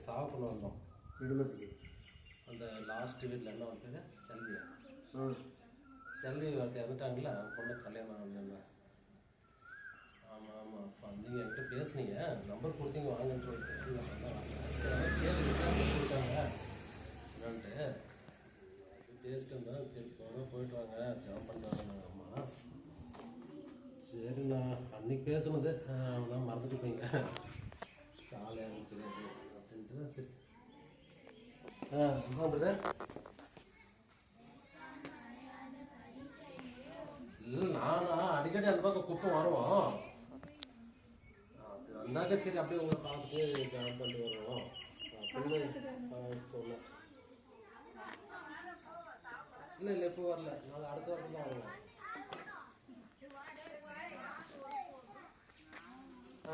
சாப்பிட வந்தோம் விடுமத்துக்கு. அந்த லாஸ்ட் வீட்டில் என்ன வந்து செல்வியா செல்வி ஒருத்தர் இறந்துட்டாங்களா பொண்ணு கல்யாணம் ஆகலன்னா. ஆமாம் ஆமாம் அப்போ நீங்கள் என்கிட்ட பேசுனீங்க நம்பர் கொடுத்தீங்க வாங்கன்னு சொல்லிட்டு கொடுத்தாங்க என்னான்ட்டு பேசிட்டு இருந்தேன். சரி போயிட்டு வாங்க ஜாப் பண்ணுறாங்க அம்மா. சரி நான் அன்னைக்கு பேசுனது நான் மறந்துட்டு போய்ங்க காலையாக தெரியாது அப்படின்ட்டு. சரி பிரதர் இல்லை நானா அடிக்கடி அந்த பக்கம் குப்பம் வருவோம். அப்படி வந்தாக்க சரி அப்படியே உங்களை பார்த்துட்டு ஜாப் பண்ணிட்டு வருவோம் அப்படின்னு சொன்னேன். இல்லை இல்லை இப்போ வரல நான் அடுத்த வாரத்தில் தான் வருவேன். ஆ